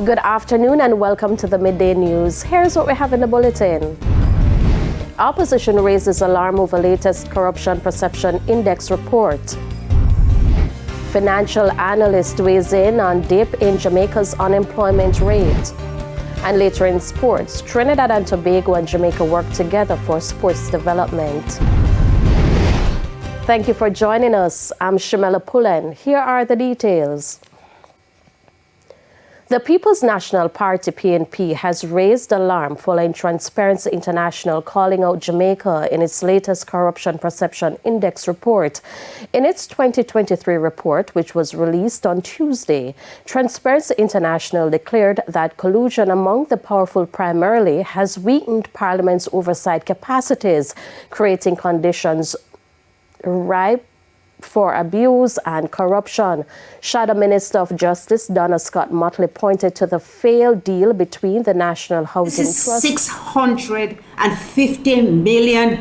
Good afternoon and welcome to the Midday News. Here's what we have in the bulletin. Opposition raises alarm over latest corruption perception index report. Financial analyst weighs in on dip in Jamaica's unemployment rate. And later in sports, Trinidad and Tobago and Jamaica work together for sports development. Thank you for joining us. I'm Shamela Pullen. Here are the details. The People's National Party, PNP, has raised alarm following Transparency International calling out Jamaica in its latest Corruption Perception Index report. In its 2023 report, which was released on Tuesday, Transparency International declared that collusion among the powerful primarily has weakened Parliament's oversight capacities, creating conditions ripe for abuse and corruption. Shadow Minister of Justice Donna Scott Motley pointed to the failed deal between the National Housing Trust. $650 million,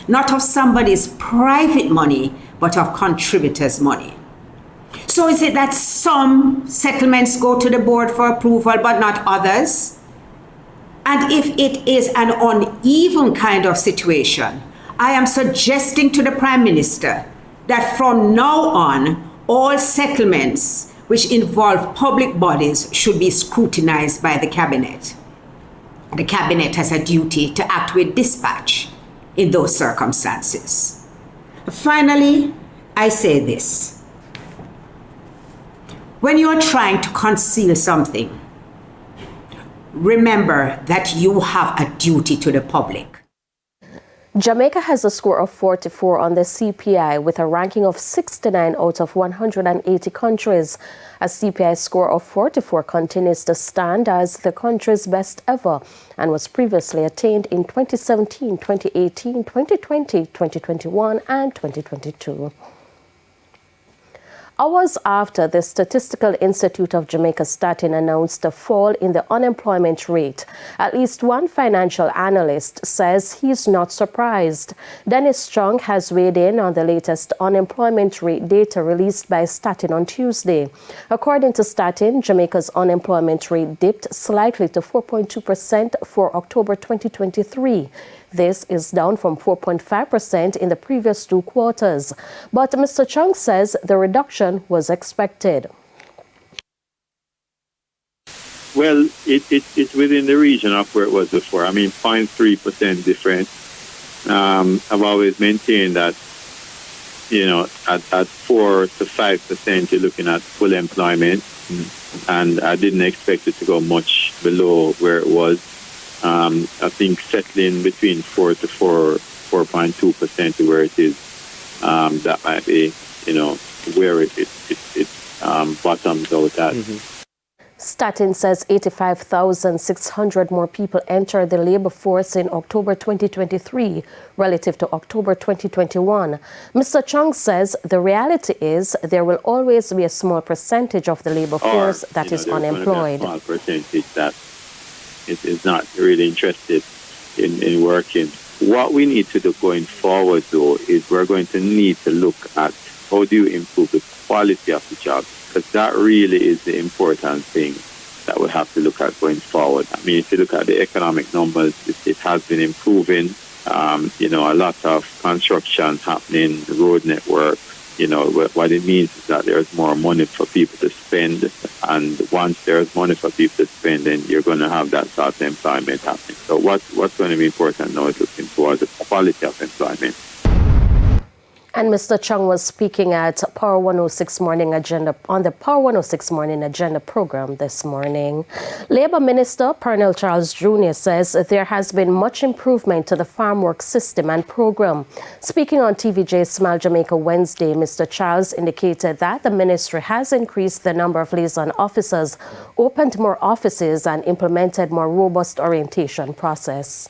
not of somebody's private money, but of contributors' money. So is it that some settlements go to the board for approval, but not others? And if it is an uneven kind of situation, I am suggesting to the Prime Minister that from now on, all settlements which involve public bodies should be scrutinized by the Cabinet. The Cabinet has a duty to act with dispatch in those circumstances. Finally, I say this. When you're trying to conceal something, remember that you have a duty to the public. Jamaica has a score of 44 on the CPI with a ranking of 69 out of 180 countries. A CPI score of 44 continues to stand as the country's best ever and was previously attained in 2017, 2018, 2020, 2021 and 2022. Hours after the Statistical Institute of Jamaica Statin announced a fall in the unemployment rate, at least one financial analyst says he's not surprised. Dennis Chung has weighed in on the latest unemployment rate data released by Statin on Tuesday. According to Statin, Jamaica's unemployment rate dipped slightly to 4.2% for October 2023. This is down from 4.5% in the previous 2 quarters. But Mr. Chung says the reduction was expected. Well, it's within the region of where it was before. I mean, 0.3% difference. I've always maintained that, you know, at 4 to 5%, you're looking at full employment. And I didn't expect it to go much below where it was. I think settling between 4 to 4.2% to where it is, that might be, you know, where it bottoms out at. Statin says 85,600 more people entered the labor force in October 2023 relative to October 2021. Mr. Chung says the reality is there will always be a small percentage of the labor force that is unemployed. A small percentage that is not really interested in working. What we need to do going forward, though, is we're going to need to look at how do you improve the quality of the job, because that really is the important thing that we have to look at going forward. I mean, if you look at the economic numbers, it has been improving. You know, a lot of construction happening, the road network. You know, what it means is that there's more money for people to spend. And once there's money for people to spend, then you're going to have that sort of employment happening. So what's going to be important now is looking towards the quality of employment. And Mr. Chung was speaking at Power 106 Morning Agenda on the Power 106 Morning Agenda program this morning. Labour Minister Pernell Charles Jr. says there has been much improvement to the farm work system and program. Speaking on TVJ Smile Jamaica Wednesday, Mr. Charles indicated that the ministry has increased the number of liaison officers, opened more offices and implemented more robust orientation process.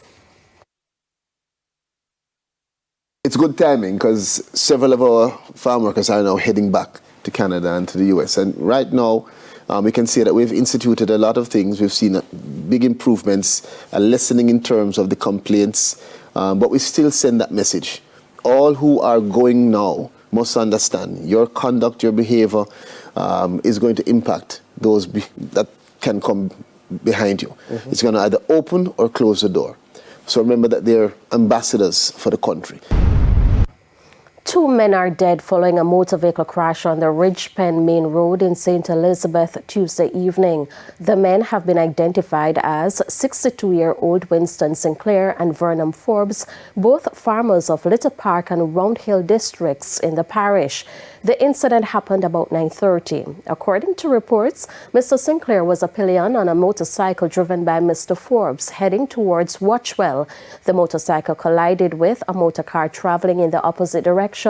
It's good timing because several of our farm workers are now heading back to Canada and to the US. And right now, we can see that we've instituted a lot of things. We've seen big improvements, a lessening in terms of the complaints, but we still send that message. All who are going now must understand your conduct, your behavior is going to impact those that can come behind you. It's going to either open or close the door. So remember that they're ambassadors for the country. 2 men are dead following a motor vehicle crash on the Ridgepen Main Road in St. Elizabeth Tuesday evening. The men have been identified as 62-year-old Winston Sinclair and Vernon Forbes, both farmers of Little Park and Round Hill districts in the parish. The incident happened about 9:30. According to reports, Mr. Sinclair was a pillion on a motorcycle driven by Mr. Forbes heading towards Watchwell. The motorcycle collided with a motor car traveling in the opposite direction.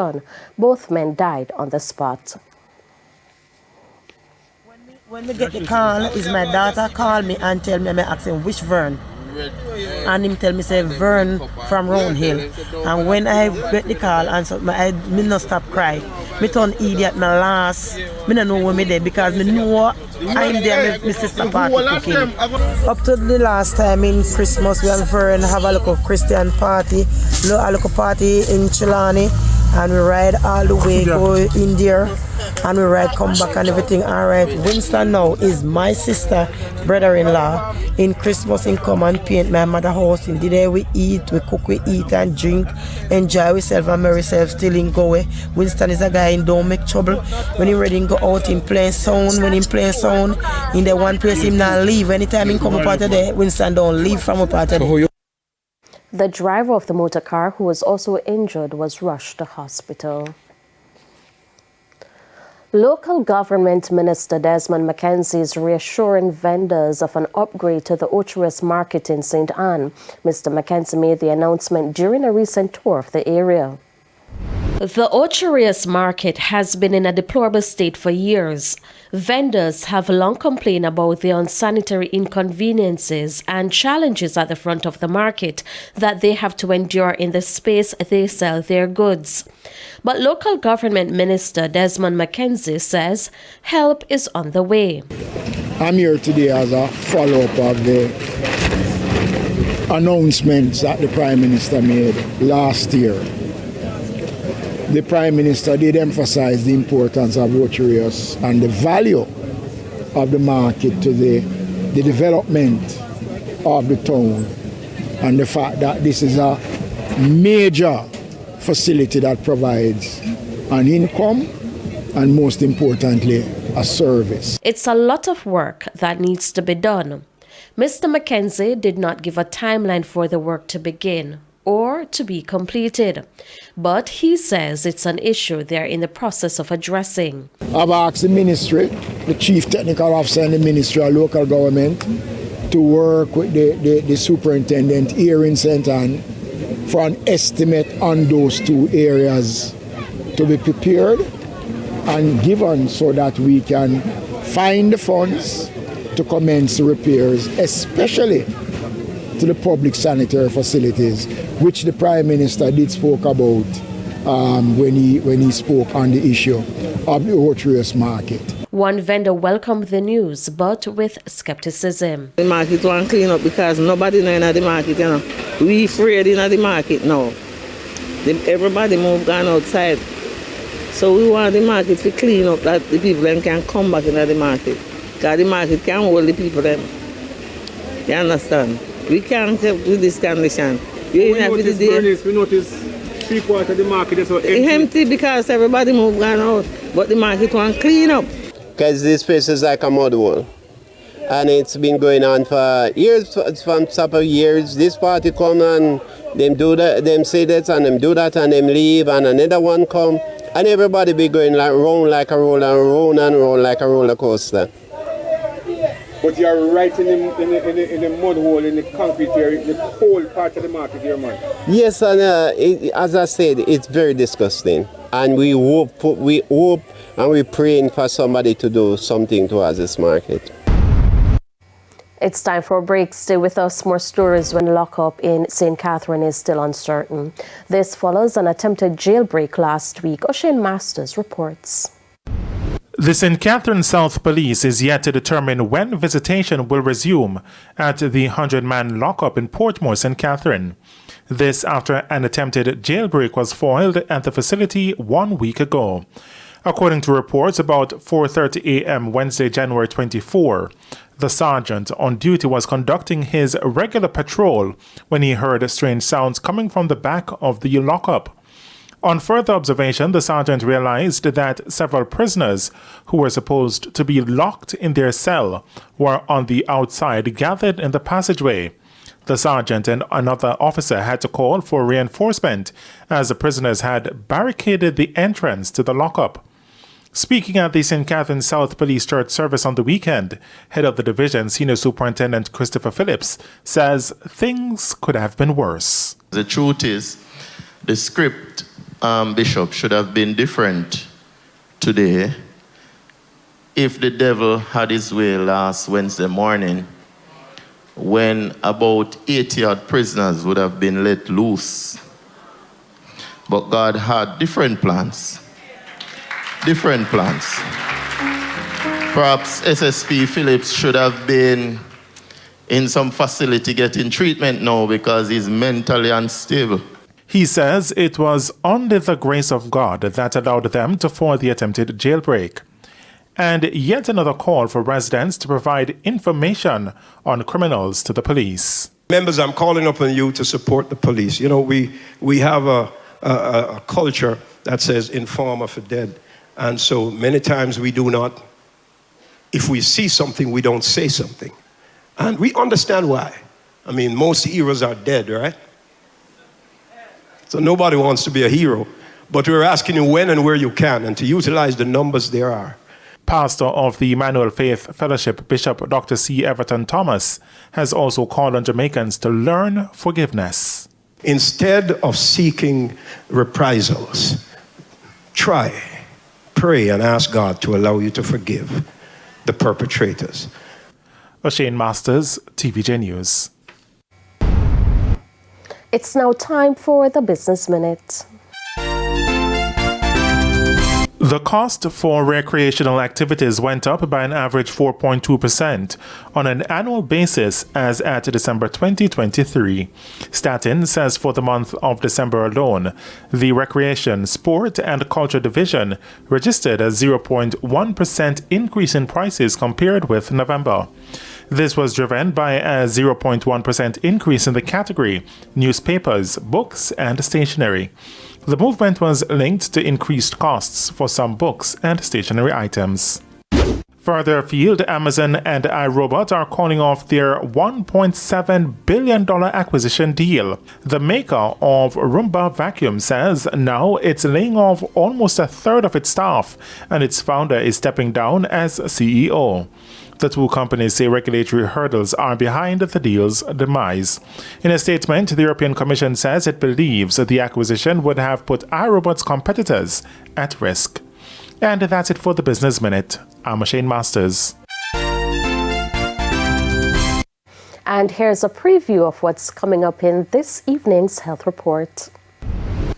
Both men died on the spot. When we get the call, is my daughter call me and tell me, I ask him which Vern. And him tell me say Vern from Round Hill. And when I get the call, and so me not stop cry. Me turn idiot, my last. Me don't know where me there because me know I'm there. My sister party cooking. Up to the last time in Christmas, we and Vern have a little Christian party, a little party in Chilani, and we ride all the way go in there. And we ride, come back and everything. All right, Winston now is my sister, brother-in-law. In Christmas, in come and paint my mother house. In the day we eat, we cook, we eat and drink, enjoy ourselves and marry ourselves till in go away. Winston is a guy in don't make trouble. When he ready to go out, in playing sound. When he playing sound, in the one place him not leave. Anytime he come up out of there, Winston don't leave from up out of there. The driver of the motor car, who was also injured, was rushed to hospital. Local Government Minister Desmond McKenzie is reassuring vendors of an upgrade to the Ocherous Market in St. Ann. Mr. McKenzie made the announcement during a recent tour of the area. The Ocherous Market has been in a deplorable state for years. Vendors have long complained about the unsanitary inconveniences and challenges at the front of the market that they have to endure in the space they sell their goods. But Local Government Minister Desmond McKenzie says help is on the way. I'm here today as a follow-up of the announcements that the Prime Minister made last year. The Prime Minister did emphasize the importance of Ocherous and the value of the market to the development of the town, and the fact that this is a major facility that provides an income and, most importantly, a service. It's a lot of work that needs to be done. Mr. McKenzie did not give a timeline for the work to begin or to be completed, but he says it's an issue they're in the process of addressing. I've asked the ministry, the Chief Technical Officer in the Ministry of Local Government, to work with the superintendent here in St. Ann for an estimate on those two areas to be prepared and given so that we can find the funds to commence the repairs, especially to the public sanitary facilities, which the Prime Minister did spoke about when he spoke on the issue of the Ocherous Market. One vendor welcomed the news, but with skepticism. The market want clean up because nobody know in the market, you know. We afraid in the market now. Everybody move gone outside. So we want the market to clean up that the people then can come back into the market. Because the market can't hold the people then. You understand? We can't help with this condition. We notice 3/4 of the market is empty because everybody move gone out. But the market want clean up. Because this place is like a mud wall. And it's been going on for years, from top of years. This party come and them do that, them say that and them do that and them leave and another one come. And everybody be going like round like a roller, round and round like a roller coaster. But you're right in the mud hole, in the concrete area, the whole part of the market here, man. Yes, and as I said, it's very disgusting. And we hope and we're praying for somebody to do something towards this market. It's time for a break. Stay with us. More stories when lockup in St. Catherine is still uncertain. This follows an attempted jailbreak last week. O'Shane Masters reports. The St. Catherine South Police is yet to determine when visitation will resume at the 100-man lockup in Portmore, St. Catherine. This after an attempted jailbreak was foiled at the facility 1 week ago. According to reports, about 4:30 a.m. Wednesday, January 24, the sergeant on duty was conducting his regular patrol when he heard strange sounds coming from the back of the lockup. On further observation, the sergeant realized that several prisoners who were supposed to be locked in their cell were on the outside, gathered in the passageway. The sergeant and another officer had to call for reinforcement as the prisoners had barricaded the entrance to the lockup. Speaking at the St. Catherine South Police Church service on the weekend, head of the division, Senior Superintendent Christopher Phillips, says things could have been worse. The truth is, the script, Bishop, should have been different today if the devil had his way last Wednesday morning when about 80-odd prisoners would have been let loose. But God had different plans. Different plans. Perhaps SSP Phillips should have been in some facility getting treatment now because he's mentally unstable. He says it was only the grace of God that allowed them to foil the attempted jailbreak. And yet another call for residents to provide information on criminals to the police. Members, I'm calling upon you to support the police. You know, we have a culture that says inform of the dead. And so many times we do not, if we see something, we don't say something. And we understand why. I mean, most heroes are dead, right? So nobody wants to be a hero. But we're asking you when and where you can and to utilize the numbers there are. Pastor of the Emmanuel Faith Fellowship, Bishop Dr. C. Everton Thomas, has also called on Jamaicans to learn forgiveness. Instead of seeking reprisals, try, pray, and ask God to allow you to forgive the perpetrators. O'Shane Masters, TVJ News. It's now time for the Business Minute. The cost for recreational activities went up by an average 4.2% on an annual basis as at December 2023. Statin says for the month of December alone, the Recreation, Sport and Culture Division registered a 0.1% increase in prices compared with November. This was driven by a 0.1% increase in the category newspapers, books and stationery. The movement was linked to increased costs for some books and stationery items. Further afield, Amazon and iRobot are calling off their $1.7 billion acquisition deal. The maker of Roomba Vacuum says now it's laying off almost a third of its staff, and its founder is stepping down as CEO. The two companies say regulatory hurdles are behind the deal's demise. In a statement, the European Commission says it believes the acquisition would have put iRobot's competitors at risk. And that's it for the Business Minute. I'm O'Shane Masters. And here's a preview of what's coming up in this evening's Health Report.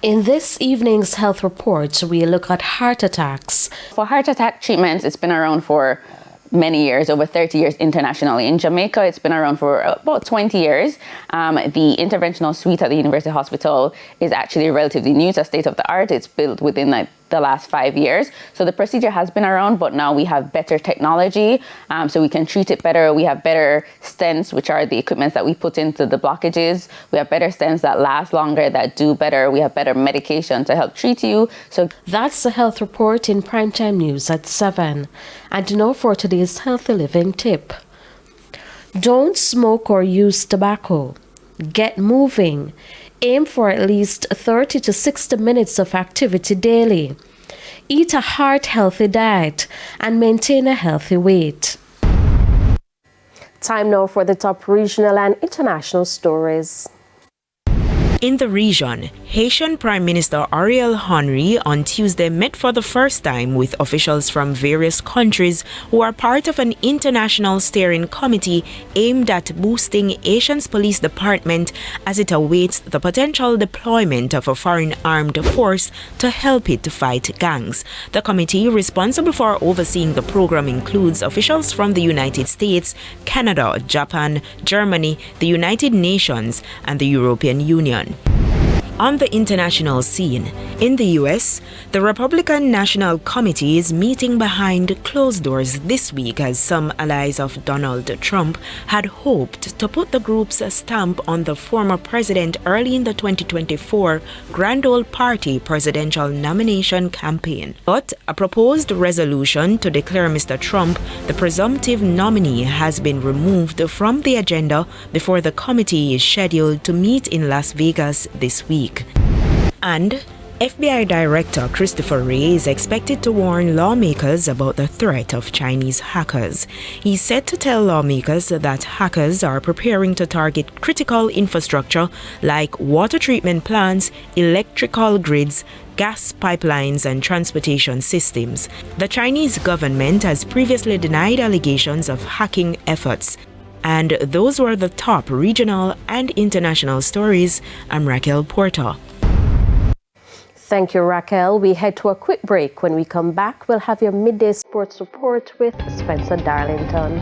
In this evening's Health Report, we look at heart attacks. For heart attack treatments, it's been around for many years, over 30 years internationally. In Jamaica, it's been around for about 20 years. The interventional suite at the University Hospital is actually relatively new. It's a state of the art. It's built within the last 5 years. So the procedure has been around, but now we have better technology, so we can treat it better. We have better stents, which are the equipment that we put into the blockages. We have better stents that last longer, that do better. We have better medication to help treat you. So that's the Health Report in Primetime News at 7. And now for today's healthy living tip. Don't smoke or use tobacco. Get moving. Aim for at least 30 to 60 minutes of activity daily. Eat a heart-healthy diet and maintain a healthy weight. Time now for the top regional and international stories. In the region, Haitian Prime Minister Ariel Henry on Tuesday met for the first time with officials from various countries who are part of an international steering committee aimed at boosting Haiti's police department as it awaits the potential deployment of a foreign armed force to help it fight gangs. The committee responsible for overseeing the program includes officials from the United States, Canada, Japan, Germany, the United Nations, and the European Union. On the international scene, in the U.S., the Republican National Committee is meeting behind closed doors this week as some allies of Donald Trump had hoped to put the group's stamp on the former president early in the 2024 Grand Ole Party presidential nomination campaign. But a proposed resolution to declare Mr. Trump the presumptive nominee has been removed from the agenda before the committee is scheduled to meet in Las Vegas this week. And FBI Director Christopher Wray is expected to warn lawmakers about the threat of Chinese hackers. He's said to tell lawmakers that hackers are preparing to target critical infrastructure like water treatment plants, electrical grids, gas pipelines, and transportation systems. The Chinese government has previously denied allegations of hacking efforts. And those were the top regional and international stories. I'm Raquel Porter. Thank you, Raquel. We head to a quick break. When we come back, we'll have your midday sports report with Spencer Darlington.